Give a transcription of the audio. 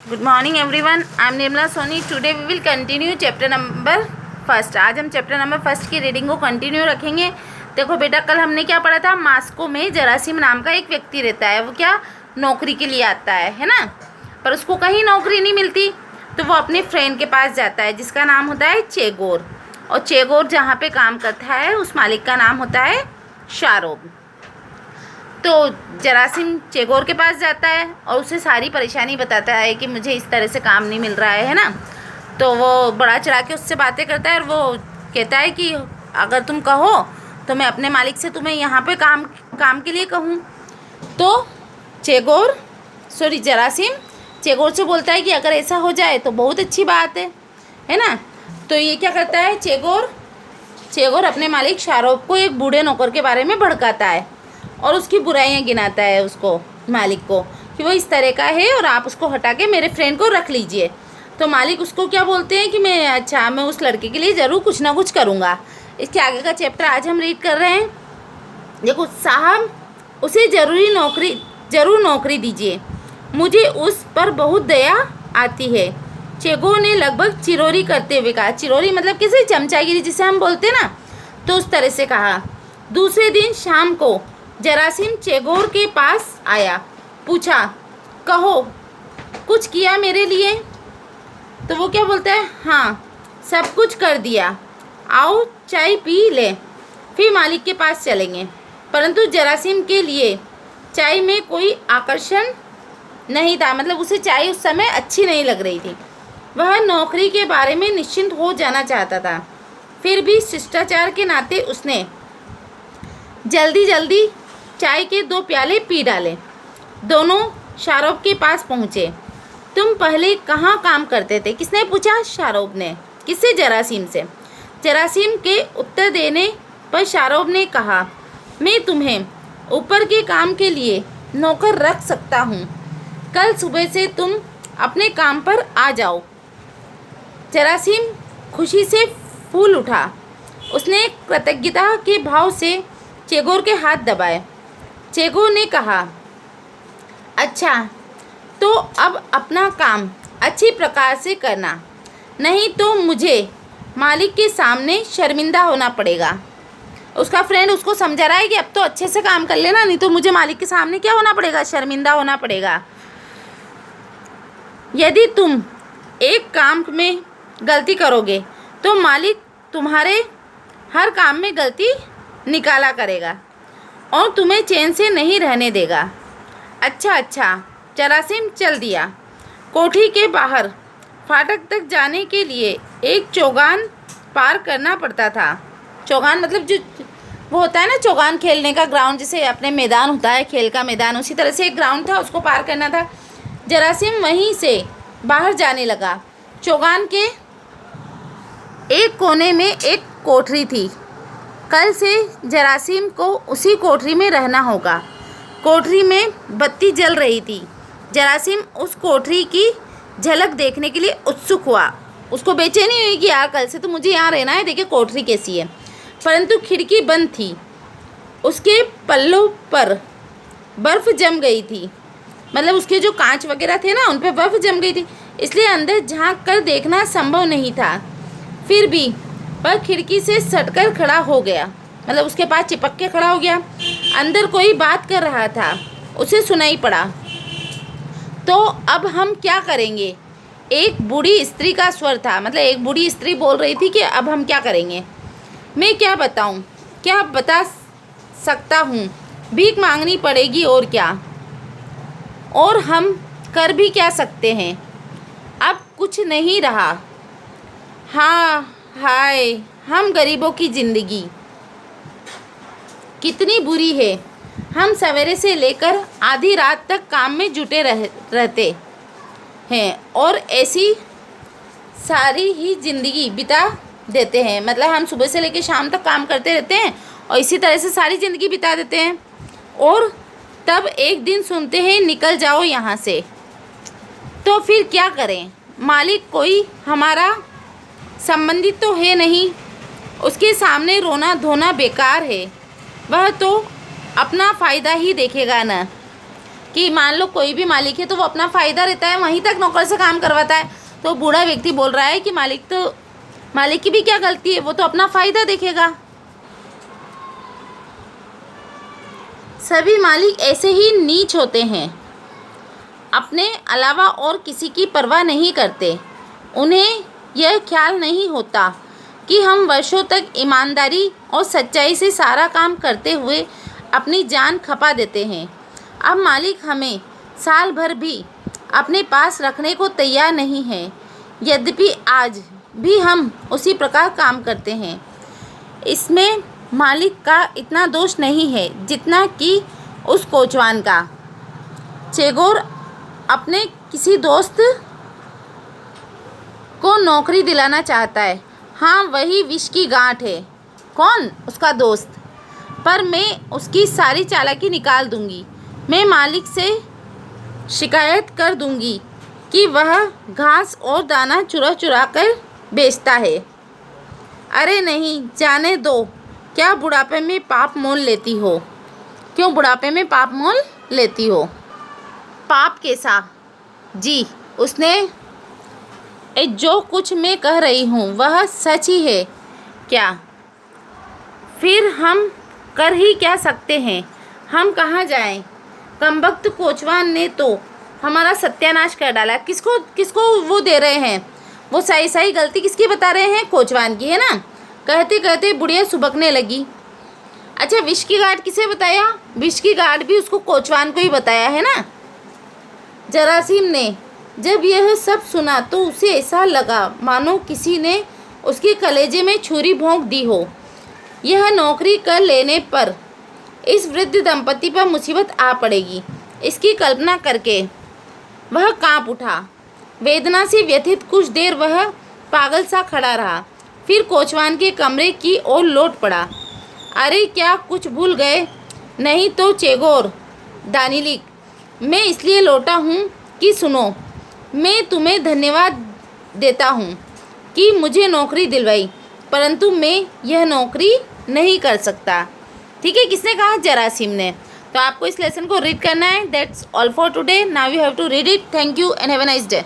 Good morning everyone, I am Nirmala Soni. Today we will continue chapter number first. आज हम chapter number first की reading को continue रखेंगे। देखो बेटा, कल हमने क्या पढ़ा था? मास्को में जरासीम नाम का एक व्यक्ति रहता है। वो क्या नौकरी के लिए आता है ना, पर उसको कहीं नौकरी नहीं मिलती, तो वो अपने फ्रेंड के पास जाता है जिसका नाम होता है चेगोर। और चेगोर जहाँ पे काम करता है उस मालिक का नाम होता है शारोब। तो जरासीम चेगोर के पास जाता है और उसे सारी परेशानी बताता है कि मुझे इस तरह से काम नहीं मिल रहा है ना। तो वो बड़ा चढ़ा के उससे बातें करता है और वो कहता है कि अगर तुम कहो तो मैं अपने मालिक से तुम्हें यहाँ पे काम के लिए कहूँ। तो जरासीम चेगोर से बोलता है कि अगर ऐसा हो जाए तो बहुत अच्छी बात है ना। तो ये क्या करता है, चेगोर अपने मालिक शारोब को एक बूढ़े नौकर के बारे में भड़काता है और उसकी बुराइयां गिनाता है उसको, मालिक को, कि वो इस तरह का है और आप उसको हटा के मेरे फ्रेंड को रख लीजिए। तो मालिक उसको क्या बोलते हैं कि मैं उस लड़के के लिए ज़रूर कुछ ना कुछ करूँगा। इसके आगे का चैप्टर आज हम रीड कर रहे हैं। देखो साहब, उसे ज़रूर नौकरी दीजिए, मुझे उस पर बहुत दया आती है। चेगोर ने लगभग चिरोरी करते हुए कहा। चिरोरी मतलब किसी चमचागिरी जिसे हम बोलते हैं ना, तो उस तरह से कहा। दूसरे दिन शाम को जरासीम चेगोर के पास आया, पूछा, कहो कुछ किया मेरे लिए? तो वो क्या बोलता है, हाँ सब कुछ कर दिया, आओ चाय पी ले, फिर मालिक के पास चलेंगे। परंतु जरासीम के लिए चाय में कोई आकर्षण नहीं था, मतलब उसे चाय उस समय अच्छी नहीं लग रही थी। वह नौकरी के बारे में निश्चिंत हो जाना चाहता था। फिर भी शिष्टाचार के नाते उसने जल्दी चाय के 2 प्याले पी डाले। दोनों शारोब के पास पहुँचे। तुम पहले कहाँ काम करते थे? किसने पूछा? शारोब ने। किससे? जरासीम से। जरासीम के उत्तर देने पर शारोब ने कहा, मैं तुम्हें ऊपर के काम के लिए नौकर रख सकता हूँ, कल सुबह से तुम अपने काम पर आ जाओ। जरासीम खुशी से फूल उठा। उसने कृतज्ञता के भाव से चेगोर के हाथ दबाए। चेगोर ने कहा, अच्छा तो अब अपना काम अच्छी प्रकार से करना, नहीं तो मुझे मालिक के सामने शर्मिंदा होना पड़ेगा। उसका फ्रेंड उसको समझा रहा है कि अब तो अच्छे से काम कर लेना, नहीं तो मुझे मालिक के सामने क्या होना पड़ेगा? शर्मिंदा होना पड़ेगा। यदि तुम एक काम में गलती करोगे तो मालिक तुम्हारे हर काम में गलती निकाला करेगा और तुम्हें चैन से नहीं रहने देगा। अच्छा। जरासीम चल दिया। कोठी के बाहर फाटक तक जाने के लिए एक चौगान पार करना पड़ता था। चौगान मतलब जो वो होता है ना, चौगान खेलने का ग्राउंड, जैसे अपने मैदान होता है खेल का मैदान, उसी तरह से एक ग्राउंड था, उसको पार करना था। जरासीम वहीं से बाहर जाने लगा। चौगान के एक कोने में एक कोठरी थी। कल से जरासीम को उसी कोठरी में रहना होगा। कोठरी में बत्ती जल रही थी। जरासीम उस कोठरी की झलक देखने के लिए उत्सुक हुआ। उसको बेचैनी हुई कि यार कल से तो मुझे यहाँ रहना है, देखिए कोठरी कैसी है। परंतु खिड़की बंद थी। उसके पल्लों पर बर्फ़ जम गई थी, मतलब उसके जो कांच वगैरह थे ना उन पर बर्फ़ जम गई थी, इसलिए अंदर झांक कर देखना संभव नहीं था। फिर भी वह खिड़की से सटकर खड़ा हो गया, मतलब उसके पास चिपक के खड़ा हो गया। अंदर कोई बात कर रहा था, उसे सुनाई पड़ा। तो अब हम क्या करेंगे? एक बूढ़ी स्त्री का स्वर था, मतलब एक बूढ़ी स्त्री बोल रही थी कि अब हम क्या करेंगे। मैं क्या बताऊं? क्या बता सकता हूं? भीख मांगनी पड़ेगी और क्या, और हम कर भी क्या सकते हैं? अब कुछ नहीं रहा। हाँ हाय, हम गरीबों की ज़िंदगी कितनी बुरी है। हम सवेरे से लेकर आधी रात तक काम में जुटे रहते हैं और ऐसी सारी ही ज़िंदगी बिता देते हैं, मतलब हम सुबह से लेकर शाम तक काम करते रहते हैं और इसी तरह से सारी ज़िंदगी बिता देते हैं। और तब एक दिन सुनते हैं निकल जाओ यहाँ से। तो फिर क्या करें? मालिक कोई हमारा संबंधित तो है नहीं, उसके सामने रोना धोना बेकार है, वह तो अपना फ़ायदा ही देखेगा न। कि मान लो कोई भी मालिक है तो वो अपना फ़ायदा रहता है, वहीं तक नौकर से काम करवाता है। तो बूढ़ा व्यक्ति बोल रहा है कि मालिक की भी क्या गलती है, वो तो अपना फ़ायदा देखेगा। सभी मालिक ऐसे ही नीच होते हैं, अपने अलावा और किसी की परवाह नहीं करते। उन्हें यह ख्याल नहीं होता कि हम वर्षों तक ईमानदारी और सच्चाई से सारा काम करते हुए अपनी जान खपा देते हैं। अब मालिक हमें साल भर भी अपने पास रखने को तैयार नहीं है, यद्यपि आज भी हम उसी प्रकार काम करते हैं। इसमें मालिक का इतना दोष नहीं है जितना कि उस कोचवान का। चेगोर अपने किसी दोस्त को नौकरी दिलाना चाहता है। हाँ, वही विष की गांठ है। कौन? उसका दोस्त। पर मैं उसकी सारी चालाकी निकाल दूंगी। मैं मालिक से शिकायत कर दूंगी कि वह घास और दाना चुरा चुरा कर बेचता है। अरे नहीं, जाने दो। क्या बुढ़ापे में पाप मोल लेती हो? क्यों बुढ़ापे में पाप मोल लेती हो? पाप कैसा? जी, उसने जो कुछ मैं कह रही हूँ वह सच ही है क्या? फिर हम कर ही क्या सकते हैं? हम कहाँ जाएं? कमबख्त कोचवान ने तो हमारा सत्यानाश कर डाला। किसको वो दे रहे हैं? वो सही गलती किसकी बता रहे हैं? कोचवान की, है ना? कहते कहते बुढ़िया सुबकने लगी। अच्छा, विष की गांठ किसे बताया? विष की गांठ भी उसको कोचवान को ही बताया है ना। जरासीम ने जब यह सब सुना तो उसे ऐसा लगा मानो किसी ने उसके कलेजे में छुरी भोंक दी हो। यह नौकरी कर लेने पर इस वृद्ध दंपति पर मुसीबत आ पड़ेगी, इसकी कल्पना करके वह कांप उठा। वेदना से व्यथित कुछ देर वह पागल सा खड़ा रहा, फिर कोचवान के कमरे की ओर लौट पड़ा। अरे, क्या कुछ भूल गए? नहीं तो चेगोर दानिलिक, मैं इसलिए लौटा हूँ कि सुनो, मैं तुम्हें धन्यवाद देता हूँ कि मुझे नौकरी दिलवाई, परंतु मैं यह नौकरी नहीं कर सकता। ठीक है, किसने कहा? जरासीम ने। तो आपको इस लेसन को रीड करना है। That's all for today. Now you have to read it. Thank you and have a nice day.